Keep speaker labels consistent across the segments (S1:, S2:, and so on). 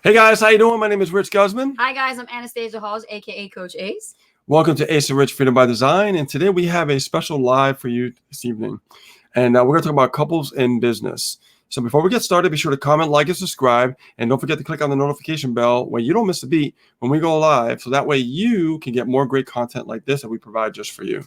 S1: Hey guys, how you doing? My name is Rich Guzman.
S2: Hi guys, I'm Anastasia Halls, aka Coach Ace.
S1: Welcome to Ace and Rich Freedom by Design, and today we have a special live for you this evening. And we're going to talk about couples in business. So before we get started, be sure to comment, like, and subscribe, and don't forget to click on the notification bell where you don't miss a beat when we go live, so that way you can get more great content like this that we provide just for you.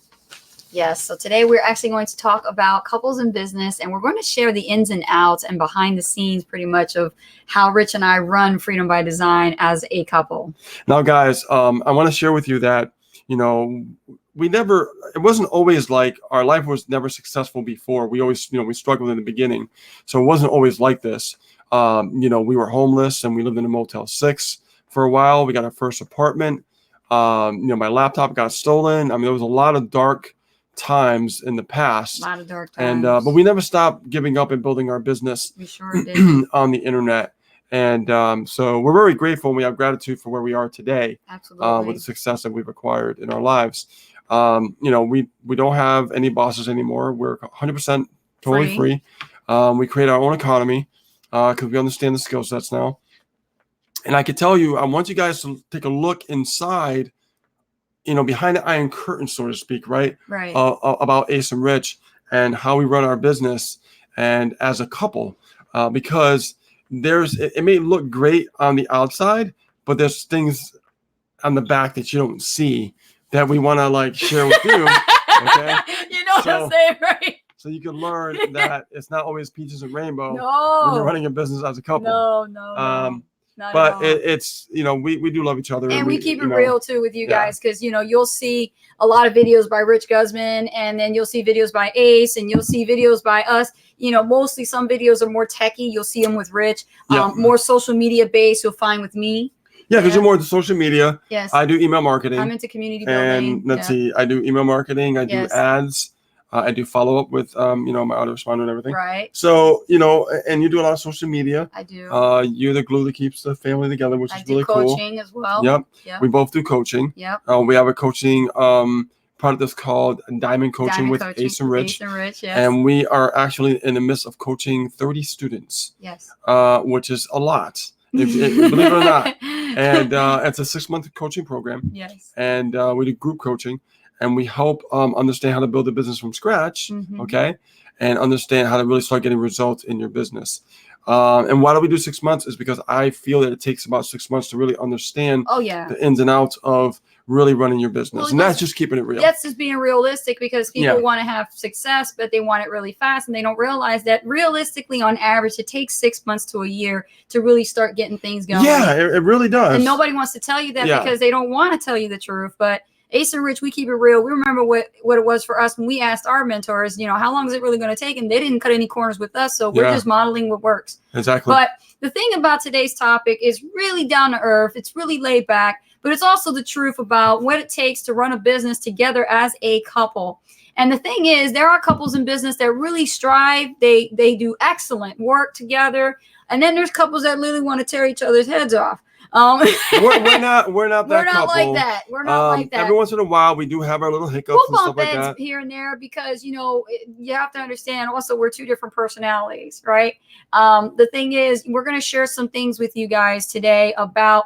S2: Yes, so today we're actually going to talk about couples in business, and we're going to share the ins and outs and behind the scenes pretty much of how Rich and I run Freedom by Design as a couple.
S1: Now, guys, I want to share with you that, it wasn't always like our life was never successful before. We always, we struggled in the beginning. So it wasn't always like this. We were homeless and we lived in a Motel 6 for a while. We got our first apartment. My laptop got stolen. I mean, there was a lot of dark times in the past.
S2: A lot of dark times.
S1: But we never stopped giving up and building our business
S2: We sure did.
S1: on the internet. And so we're very grateful and we have gratitude for where we are today.
S2: Absolutely.
S1: With the success that we've acquired in our lives. We don't have any bosses anymore. We're 100% totally free. We create our own economy because we understand the skill sets now. And I can tell you, I want you guys to take a look inside, behind the iron curtain, so to speak, right?
S2: Right.
S1: About Ace and Rich and how we run our business and as a couple, because it may look great on the outside, but there's things on the back that you don't see that we want to share with you. Okay.
S2: What I'm saying, right?
S1: So you can learn that it's not always peaches and rainbow
S2: No.
S1: when you're running a business as a couple.
S2: No. Not
S1: But
S2: at all.
S1: it's we do love each other,
S2: and we keep it real too with you guys, because you'll see a lot of videos by Rich Guzman, and then you'll see videos by Ace, and you'll see videos by us. Mostly some videos are more techie. You'll see them with Rich. More social media based. You'll find with me.
S1: Yeah, because you're more into social media.
S2: Yes.
S1: I do email marketing.
S2: I'm into community building.
S1: And let's see, I do email marketing. I do ads. I do follow up with my autoresponder and everything.
S2: Right.
S1: So, and you do a lot of social media.
S2: I do.
S1: You're the glue that keeps the family together, which is really cool.
S2: I do coaching as well.
S1: Yep. We both do coaching.
S2: Yep.
S1: We have a coaching product that's called Diamond Coaching with Ace and Rich.
S2: Ace and Rich, yes.
S1: And we are actually in the midst of coaching 30 students.
S2: Yes.
S1: Which is a lot, believe it or not. And it's a 6-month coaching program.
S2: Yes.
S1: And we do group coaching. And we help understand how to build a business from scratch, okay? And understand how to really start getting results in your business. And why do we do 6 months is because I feel that it takes about 6 months to really understand the ins and outs of really running your business.
S2: Well,
S1: and that's just keeping it real.
S2: That's just being realistic, because people want to have success, but they want it really fast. And they don't realize that realistically, on average, it takes 6 months to a year to really start getting things going.
S1: Yeah, it really does.
S2: And nobody wants to tell you that because they don't want to tell you the truth. But Ace and Rich, we keep it real. We remember what it was for us when we asked our mentors, how long is it really going to take? And they didn't cut any corners with us. So we're just modeling what works.
S1: Exactly.
S2: But the thing about today's topic is really down to earth. It's really laid back, but it's also the truth about what it takes to run a business together as a couple. And the thing is, there are couples in business that really strive. They do excellent work together. And then there's couples that literally want to tear each other's heads off.
S1: We're not that couple.
S2: Like that. We're not like that.
S1: Every once in a while, we do have our little hiccups and stuff like that
S2: here and there, because you have to understand. Also, we're two different personalities, right? The thing is, we're going to share some things with you guys today about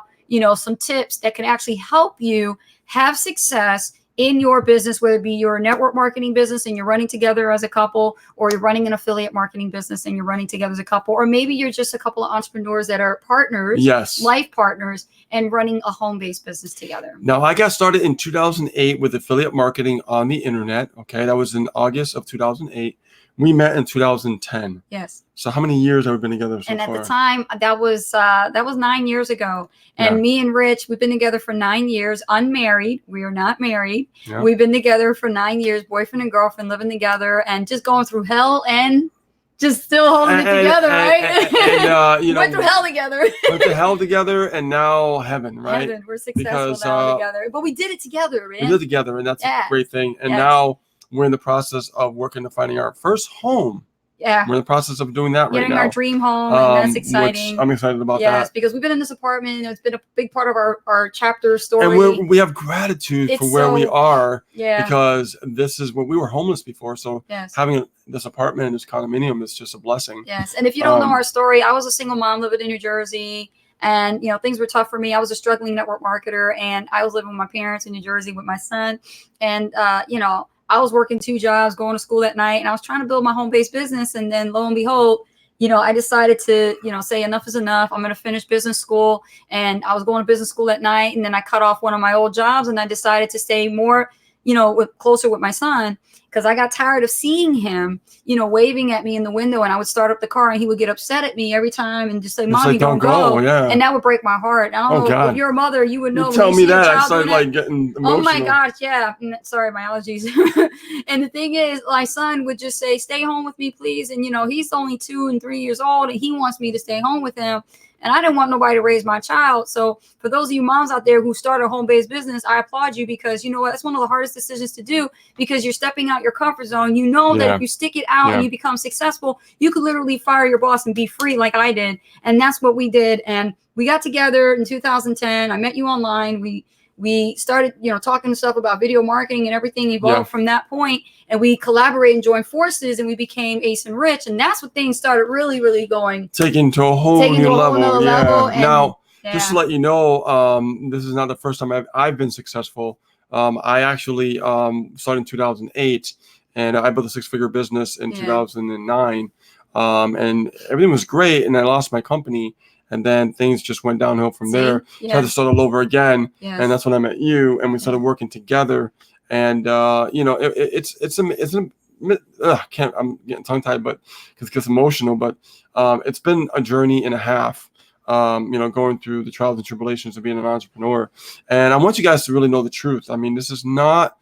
S2: some tips that can actually help you have success in your business, whether it be your network marketing business and you're running together as a couple, or you're running an affiliate marketing business and you're running together as a couple, or maybe you're just a couple of entrepreneurs that are partners, life partners, and running a home-based business together.
S1: Now, I got started in 2008 with affiliate marketing on the internet. Okay, that was in August of 2008. We met in 2010.
S2: Yes.
S1: So how many years have we been together so
S2: far? And
S1: at
S2: the time, that was 9 years ago. And me and Rich, we've been together for 9 years, unmarried. We are not married. Yeah. We've been together for 9 years, boyfriend and girlfriend, living together, and just going through hell and just still holding it together, right? And went through hell together.
S1: Went to hell together, and now heaven, right?
S2: Heaven. We're successful now together. But we did it together, man.
S1: We did it together, and that's a great thing. And now we're in the process of working to finding our first home.
S2: Yeah.
S1: We're in the process of doing that right now.
S2: Getting our dream home, and that's exciting.
S1: I'm excited about that.
S2: Yes, because we've been in this apartment, and it's been a big part of our chapter story.
S1: And we have gratitude for where we are, because this is what we were homeless before. So having this apartment, this condominium is just a blessing.
S2: Yes, and if you don't know our story, I was a single mom living in New Jersey. And, things were tough for me. I was a struggling network marketer, and I was living with my parents in New Jersey with my son. And, I was working 2 jobs, going to school at night, and I was trying to build my home-based business. And then lo and behold, I decided to, say enough is enough. I'm going to finish business school. And I was going to business school at night. And then I cut off one of my old jobs, and I decided to stay more, closer with my son, because I got tired of seeing him, waving at me in the window, and I would start up the car and he would get upset at me every time and just say, "Mommy, don't go."
S1: Yeah.
S2: And that would break my heart. I don't know if you're a mother, you would know.
S1: You tell me that, I started getting emotional.
S2: Oh my gosh, yeah. Sorry, my allergies. And the thing is, my son would just say, "Stay home with me, please." And he's only 2 and 3 years old, and he wants me to stay home with him. And I didn't want nobody to raise my child. So for those of you moms out there who start a home-based business, I applaud you, because you know what? That's one of the hardest decisions to do, because you're stepping out your comfort zone. You know that if you stick it out and you become successful, you could literally fire your boss and be free like I did. And that's what we did. And we got together in 2010. I met you online. We started, talking stuff about video marketing, and everything evolved from that point. And we collaborated and joined forces, and we became Ace and Rich. And that's when things started really, really
S1: taking to a whole new level.
S2: And,
S1: now, just to let you know, this is not the first time I've been successful. I actually started in 2008, and I built a 6-figure business in 2009. And everything was great, and I lost my company. And then things just went downhill from there. So I had to start all over again. And that's when I met you, and we started working together. And, I'm getting tongue tied, but because it gets emotional, but it's been a journey and a half, going through the trials and tribulations of being an entrepreneur. And I want you guys to really know the truth. I mean, this is not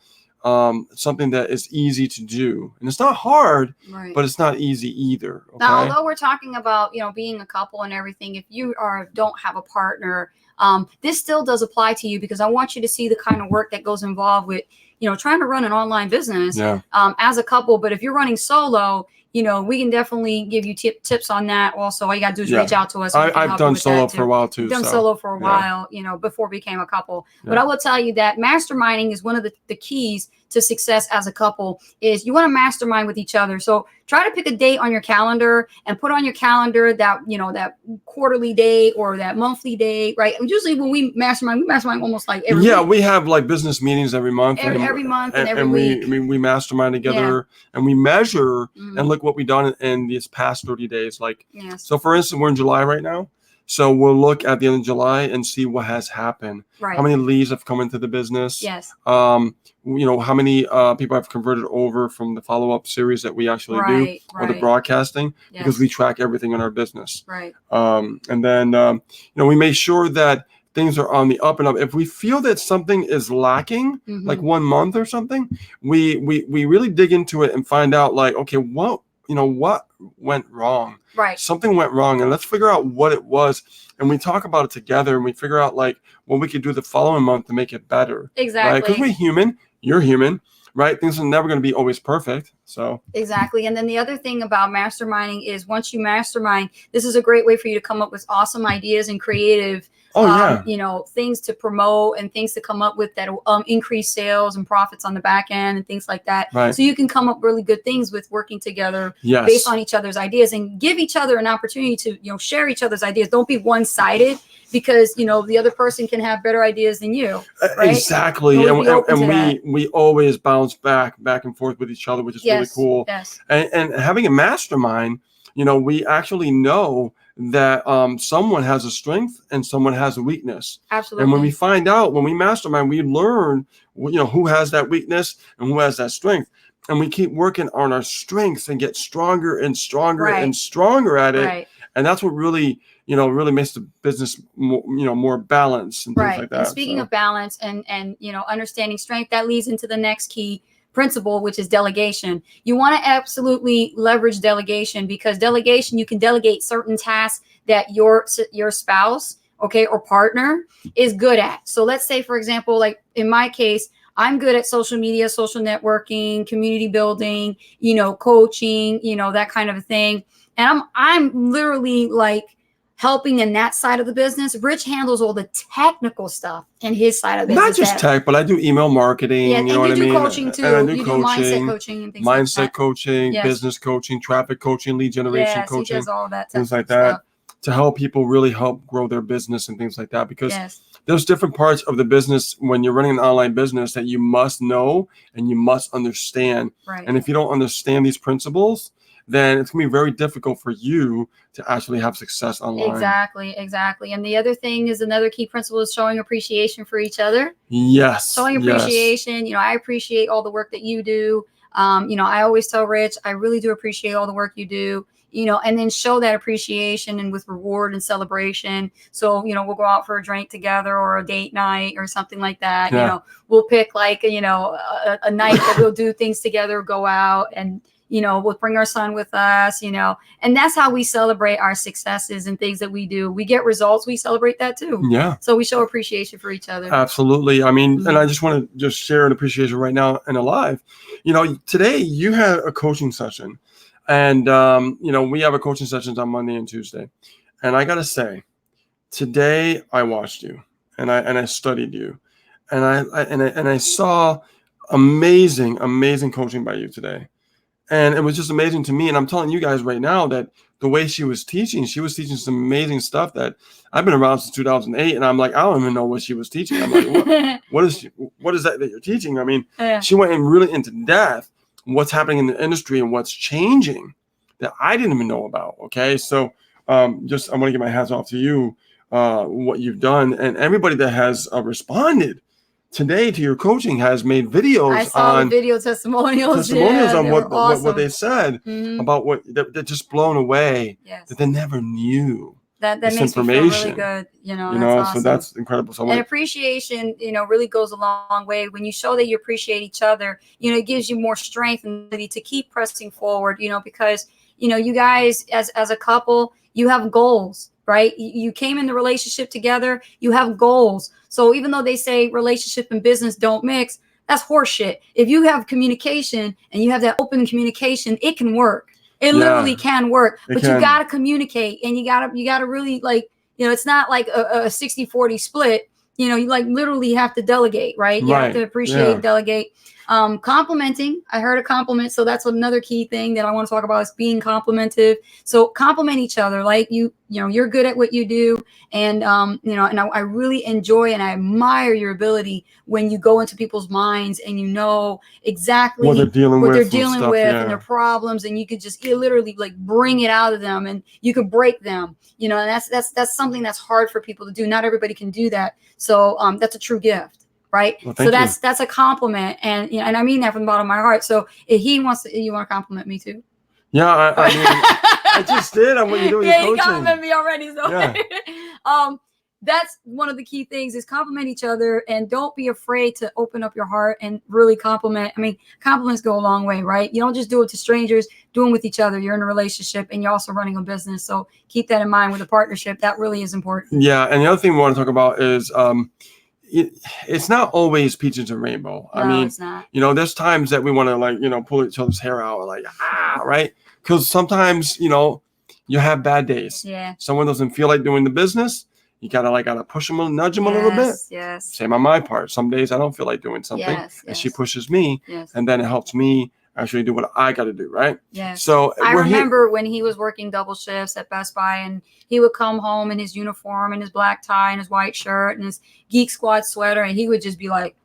S1: something that is easy to do, and it's not hard, but it's not easy either. Okay?
S2: Now, although we're talking about being a couple and everything, if you don't have a partner, this still does apply to you, because I want you to see the kind of work that goes involved with trying to run an online business as a couple. But if you're running solo, we can definitely give you tips on that. Also, all you got to do is reach out to us.
S1: I've done solo for a while too.
S2: Done solo for a while, before we became a couple. But I will tell you that masterminding is one of the keys to success as a couple. Is you want to mastermind with each other. So try to pick a date on your calendar and put on your calendar that, that quarterly date or that monthly date, right? And usually when we mastermind almost like every week.
S1: We have like business meetings every month.
S2: Every month and every week.
S1: We mastermind together and we measure and look what we've done in these past 30 days. So for instance, we're in July right now. So we'll look at the end of July and see what has happened. How many leads have come into the business? How many people have converted over from the follow-up series that we actually do, or the broadcasting, because we track everything in our business. And then, we make sure that things are on the up and up. If we feel that something is lacking, like 1 month or something, we really dig into it and find out, like, okay, what went wrong? Something went wrong, and let's figure out what it was. And we talk about it together, and we figure out like what we could do the following month to make it better.
S2: Exactly.
S1: Because we're human. You're human, right? Things are never going to be always perfect. So
S2: exactly. And then the other thing about masterminding is, once you mastermind, this is a great way for you to come up with awesome ideas and creative things to promote and things to come up with that will increase sales and profits on the back end and things like that. So you can come up really good things with working together based on each other's ideas, and give each other an opportunity to, share each other's ideas. Don't be one-sided, because, the other person can have better ideas than you. Right?
S1: Exactly. And we always bounce back and forth with each other, which is really cool. And having a mastermind, we actually know that someone has a strength and someone has a weakness.
S2: Absolutely.
S1: And when we find out, when we mastermind, we learn, who has that weakness and who has that strength. And we keep working on our strengths and get stronger and stronger and stronger at it. And that's what really, really makes the business more balanced and things like that.
S2: And speaking of balance and understanding strength, that leads into the next key principle, which is delegation. You want to absolutely leverage delegation, because delegation, you can delegate certain tasks that your spouse, or partner is good at. So let's say, for example, like in my case, I'm good at social media, social networking, community building, coaching, that kind of a thing. And I'm literally like helping in that side of the business. Rich handles all the technical stuff in his side of the business.
S1: Not just tech, but I do email marketing.
S2: And
S1: you
S2: do coaching too.
S1: And I do
S2: you
S1: coaching,
S2: do mindset coaching and things
S1: mindset
S2: like that.
S1: coaching, business coaching, traffic coaching, lead generation coaching.
S2: He does all that
S1: things like that. to help people really help grow their business and things like that, because
S2: Yes.
S1: there's different parts of the business when you're running an online business that you must know and you must understand.
S2: Right.
S1: And if you don't understand these principles, then it's going to be very difficult for you to actually have success online.
S2: Exactly. And the other thing is, another key principle is showing appreciation for each other.
S1: Yes.
S2: Showing appreciation. You know, I appreciate all the work that you do. You know, I always tell Rich, I really do appreciate all the work you do, you know, and then show that appreciation and with reward and celebration. So, you know, we'll go out for a drink together or a date night or something like that.
S1: Yeah.
S2: You know, we'll pick like, you know, a night that we'll do things together, go out, and, you know, we'll bring our son with us, you know, and that's how we celebrate our successes and things that we do. We get results, we celebrate that too.
S1: Yeah.
S2: So we show appreciation for each other.
S1: Absolutely. I mean, and I just want to just share an appreciation right now and alive. You know, today you had a coaching session, and, you know, we have a coaching sessions on Monday and Tuesday. And I got to say, today I watched you and I studied you, and I saw amazing coaching by you today. And it was just amazing to me. And I'm telling you guys right now that the way she was teaching some amazing stuff that I've been around since 2008. And I'm like, I don't even know what she was teaching. I'm like, what is that you're teaching? I mean, she went in really into depth what's happening in the industry and what's changing that I didn't even know about. Okay. So just, I want to get my hats off to you, what you've done, and everybody that has responded today to your coaching has made videos.
S2: I saw the video testimonials
S1: on what
S2: awesome.
S1: what they said about what they're just blown away.
S2: Yes.
S1: That they never knew.
S2: That
S1: this
S2: makes me feel really good. You know, that's awesome.
S1: So that's incredible. So
S2: and appreciation, you know, really goes a long way. When you show that you appreciate each other, you know, it gives you more strength and ability to keep pressing forward, you know, because, you know, you guys as a couple, you have goals, right? You came in the relationship together, you have goals. So even though they say relationship and business don't mix, that's horseshit. If you have communication and you have that open communication, it can work. It literally can work, but you got to communicate, and you got to really, like, you know, it's not like a 60-40 split. You know, you like literally have to delegate, right? You have to appreciate, delegate. Complimenting. I heard a compliment. So that's another key thing that I want to talk about is being complimentive. So compliment each other. Like you know, you're good at what you do. And, you know, and I really enjoy and I admire your ability when you go into people's minds and you know exactly
S1: what they're dealing with
S2: and their problems. And you could just literally like bring it out of them and you could break them, you know, and that's something that's hard for people to do. Not everybody can do that. So that's a true gift. Right.
S1: Well,
S2: so that's a compliment. And, you know, and I mean that from the bottom of my heart. So if he wants to, you want to compliment me too?
S1: Yeah. I mean, I just did. I'm what you're doing.
S2: Yeah, you compliment me already. So that's one of the key things is compliment each other, and don't be afraid to open up your heart and really compliment. I mean, compliments go a long way, right? You don't just do it to strangers, do them with each other. You're in a relationship and you're also running a business. So keep that in mind with a partnership. That really is important.
S1: Yeah. And the other thing we want to talk about is, it's not always peaches and rainbow.
S2: No,
S1: I mean,
S2: it's not.
S1: You know, there's times that we want to, like, you know, pull each other's hair out, like, right? Because sometimes, you know, you have bad days.
S2: Yeah.
S1: Someone doesn't feel like doing the business. You gotta push them, nudge them a little bit.
S2: Yes.
S1: Same on my part. Some days I don't feel like doing something, and she pushes me, and then it helps me actually do what I got to do, right?
S2: Yeah.
S1: So
S2: I remember when he was working double shifts at Best Buy, and he would come home in his uniform and his black tie and his white shirt and his Geek Squad sweater, and he would just be like,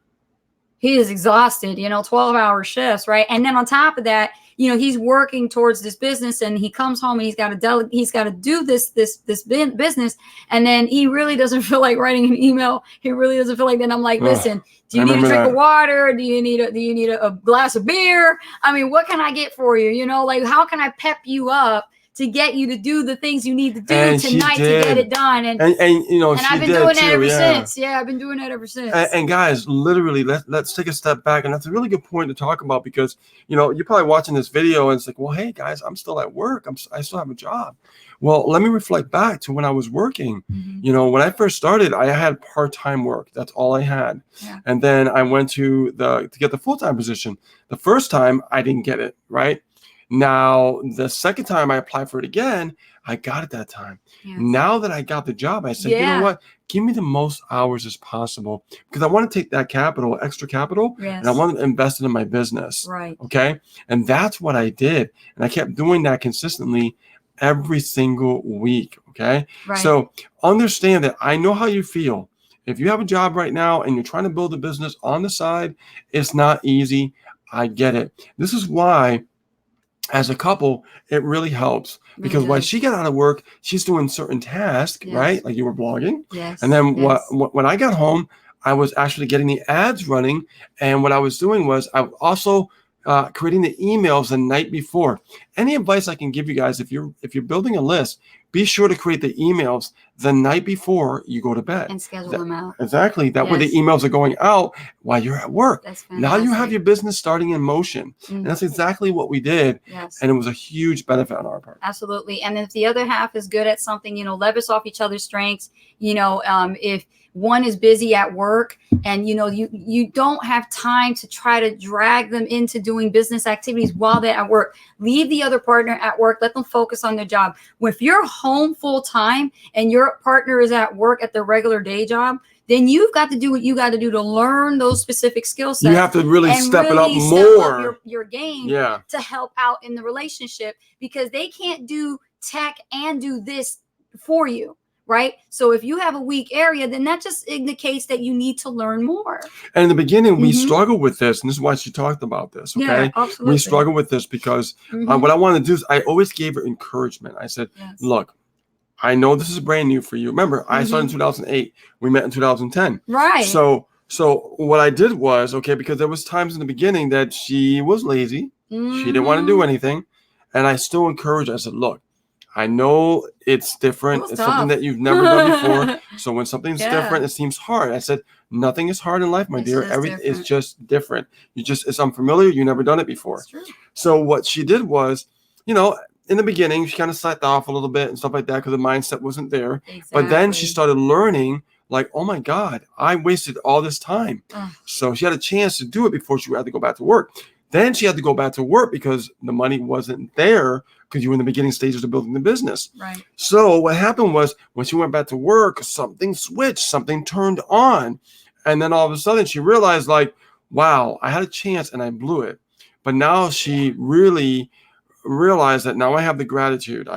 S2: he is exhausted, you know, 12-hour shifts, right? And then on top of that, you know, he's working towards this business, and he comes home and he's got to do this business, and then he really doesn't feel like writing an email. He really doesn't feel like that. And I'm like, listen, do you need a drink of water? Do you need a glass of beer? I mean, what can I get for you? You know, like, how can I pep you up to get you to do the things you need to do tonight to get it done? And
S1: you know,
S2: and I've been doing that ever since. Yeah, I've been doing that ever since.
S1: And guys, literally, let's take a step back. And that's a really good point to talk about, because, you know, you're probably watching this video and it's like, well, hey guys, I'm still at work. I still have a job. Well, let me reflect back to when I was working. You know, when I first started, I had part-time work. That's all I had. Yeah. And then I went to get the full-time position. The first time I didn't get it, right? Now, the second time I applied for it again, I got it that time. Yes. Now that I got the job, I said, you know what? Give me the most hours as possible, because I want to take that capital, extra capital, and I want to invest it in my business.
S2: Right.
S1: Okay. And that's what I did. And I kept doing that consistently. every single week. Okay.
S2: Right.
S1: So understand that I know how you feel. If you have a job right now and you're trying to build a business on the side, it's not easy. I get it. This is why, as a couple, it really helps, because
S2: Really
S1: while
S2: does.
S1: she got out of work, she's doing certain tasks,
S2: Yes.
S1: right? Like you were blogging.
S2: Yes.
S1: And then
S2: Yes.
S1: when I got home, I was actually getting the ads running. And what I was doing was I was also creating the emails the night before. Any advice I can give you guys, if you're building a list, be sure to create the emails the night before you go to bed.
S2: And schedule them out.
S1: Exactly. That way the
S2: Yes.
S1: emails are going out while you're at work.
S2: That's
S1: Now you have
S2: fantastic.
S1: your business starting in motion. And that's exactly what we did.
S2: Yes.
S1: And it was a huge benefit on our part.
S2: Absolutely. And if the other half is good at something, leverage off each other's strengths. If one is busy at work and you don't have time to try to drag them into doing business activities while they're at work, leave the other partner at work, let them focus on their job. If you're home full time and your partner is at work at their regular day job, then you've got to do what you got to do to learn those specific skill sets.
S1: You have to really step it up
S2: step
S1: more.
S2: up your game
S1: to
S2: help out in the relationship, because they can't do tech and do this for you. Right. So if you have a weak area, then that just indicates that you need to learn more.
S1: And in the beginning, we struggled with this. And this is why she talked about this. Okay.
S2: Yeah, absolutely.
S1: We struggled with this because what I wanted to do is I always gave her encouragement. I said, look, I know this is brand new for you. Remember, I started in 2008. We met in 2010.
S2: Right.
S1: So what I did was, because there was times in the beginning that she was lazy. She didn't want to do anything. And I still encouraged her. I said, look, I know it's different. It's something that you've never done before. So when something's different, it seems hard. I said, nothing is hard in life, my dear. Everything is just different. It's unfamiliar. You've never done it before. So what she did was, in the beginning, she kind of slacked off a little bit and stuff like that because the mindset wasn't there. But then she started learning, like, oh my God, I wasted all this time. So she had a chance to do it before she had to go back to work. Then she had to go back to work because the money wasn't there, because you were in the beginning stages of building the business.
S2: Right.
S1: So what happened was when she went back to work, something switched, something turned on. And then all of a sudden she realized, like, wow, I had a chance and I blew it. But now she really realized that now I have the gratitude.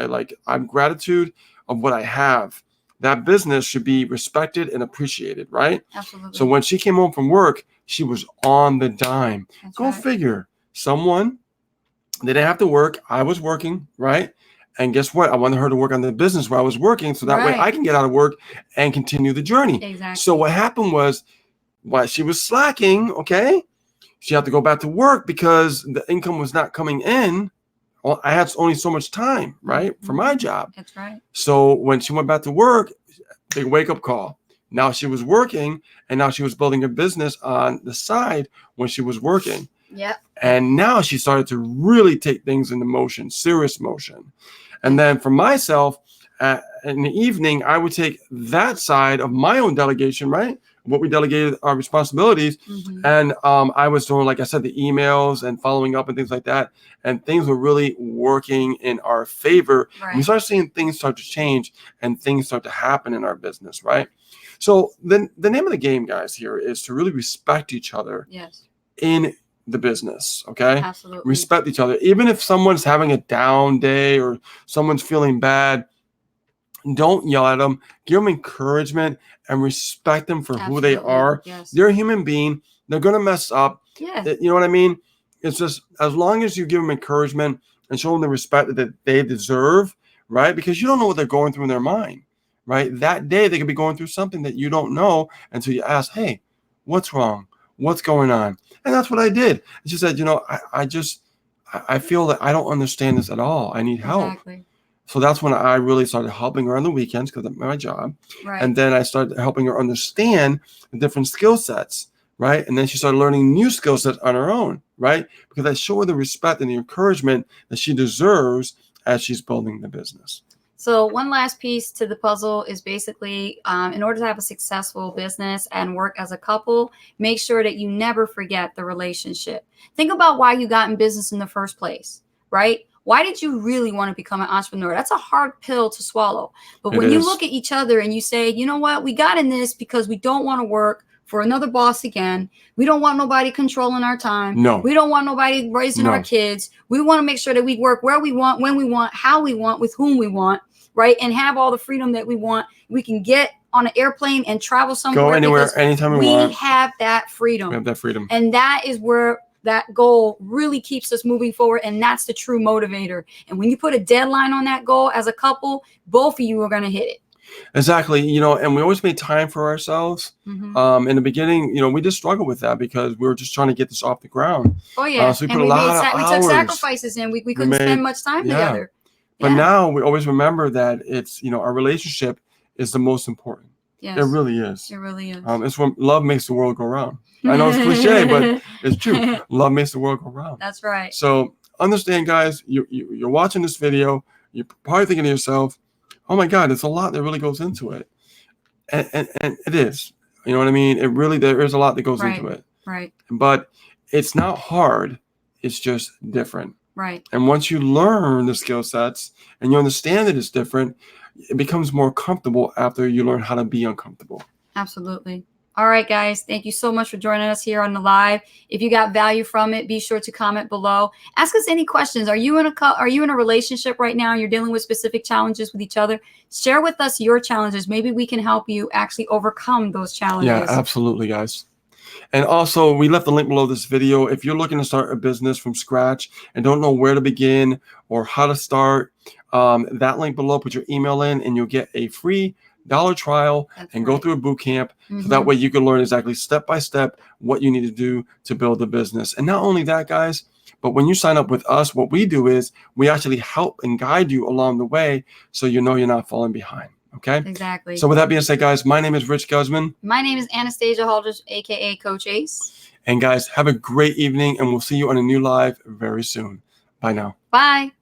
S1: I'm gratitude of what I have. That business should be respected and appreciated, right?
S2: Absolutely.
S1: So when she came home from work, she was on the dime. Go
S2: right.
S1: figure. Someone, they didn't have to work. I was working, right? And guess what? I wanted her to work on the business where I was working, so that way I can get out of work and continue the journey.
S2: Exactly.
S1: So what happened was, while she was slacking, she had to go back to work because the income was not coming in. Well, I had only so much time, right, for my job.
S2: That's right.
S1: So when she went back to work, big wake-up call. Now she was working, and now she was building a business on the side when she was working.
S2: Yep.
S1: And now she started to really take things into motion, serious motion. And then for myself, in the evening, I would take that side of my own delegation, right? What we delegated our responsibilities. And I was doing, like I said, the emails and following up and things like that. And things were really working in our favor.
S2: Right.
S1: We started seeing things start to change and things start to happen in our business, right? So then the name of the game, guys, here is to really respect each other in the business, okay?
S2: Absolutely.
S1: Respect each other. Even if someone's having a down day or someone's feeling bad, don't yell at them. Give them encouragement and respect them for who they are.
S2: Yes.
S1: They're a human being. They're going to mess up.
S2: Yeah.
S1: You know what I mean? It's just as long as you give them encouragement and show them the respect that they deserve, right? Because you don't know what they're going through in their mind, right? That day they could be going through something that you don't know until you ask, hey, what's wrong? What's going on? And that's what I did. She said, I feel that I don't understand this at all. I need help.
S2: Exactly.
S1: So that's when I really started helping her on the weekends because of my job.
S2: Right.
S1: And then I started helping her understand the different skill sets, right? And then she started learning new skill sets on her own, right? Because I show her the respect and the encouragement that she deserves as she's building the business.
S2: So one last piece to the puzzle is basically, in order to have a successful business and work as a couple, make sure that you never forget the relationship. Think about why you got in business in the first place, right? Why did you really want to become an entrepreneur? That's a hard pill to swallow. But when you look at each other and you say, you know what, we got in this because we don't want to work. for another boss again. We don't want nobody controlling our time.
S1: No.
S2: We don't want nobody raising our kids. We want to make sure that we work where we want, when we want, how we want, with whom we want, right? And have all the freedom that we want. We can get on an airplane and travel somewhere.
S1: Go anywhere, anytime we want.
S2: We have that freedom.
S1: We have that freedom.
S2: And that is where that goal really keeps us moving forward. And that's the true motivator. And when you put a deadline on that goal as a couple, both of you are going to hit it.
S1: Exactly. You know, and we always made time for ourselves.
S2: Mm-hmm.
S1: In the beginning, you know, we just struggled with that because we were just trying to get this off the ground.
S2: Oh, yeah.
S1: So we put a lot of hours.
S2: We took sacrifices and we couldn't spend much time together.
S1: But now we always remember that it's, you know, our relationship is the most important.
S2: Yes.
S1: It really is.
S2: It really is.
S1: It's when love makes the world go round. I know it's cliche, but it's true. Love makes the world go round.
S2: That's right.
S1: So understand, guys, you're watching this video. You're probably thinking to yourself, oh my God, it's a lot that really goes into it. And it is. You know what I mean? It really, there is a lot that goes into it.
S2: Right.
S1: But it's not hard. It's just different.
S2: Right.
S1: And once you learn the skill sets and you understand that it's different, it becomes more comfortable after you learn how to be uncomfortable.
S2: Absolutely. All right, guys. Thank you so much for joining us here on the live. If you got value from it, be sure to comment below. Ask us any questions. Are you in a relationship right now? You're dealing with specific challenges with each other. Share with us your challenges. Maybe we can help you actually overcome those challenges.
S1: Yeah, absolutely, guys. And also, we left the link below this video. If you're looking to start a business from scratch and don't know where to begin or how to start, that link below, put your email in and you'll get a free $1 trial and go through a boot camp. So that way you can learn exactly step by step what you need to do to build a business. And not only that, guys, but when you sign up with us, what we do is we actually help and guide you along the way so you know you're not falling behind. Okay?
S2: Exactly.
S1: So with that being said, guys, my name is Rich Guzman.
S2: My name is Anastasia Haldridge, aka Coach Ace.
S1: And guys, have a great evening and we'll see you on a new live very soon. Bye now.
S2: Bye.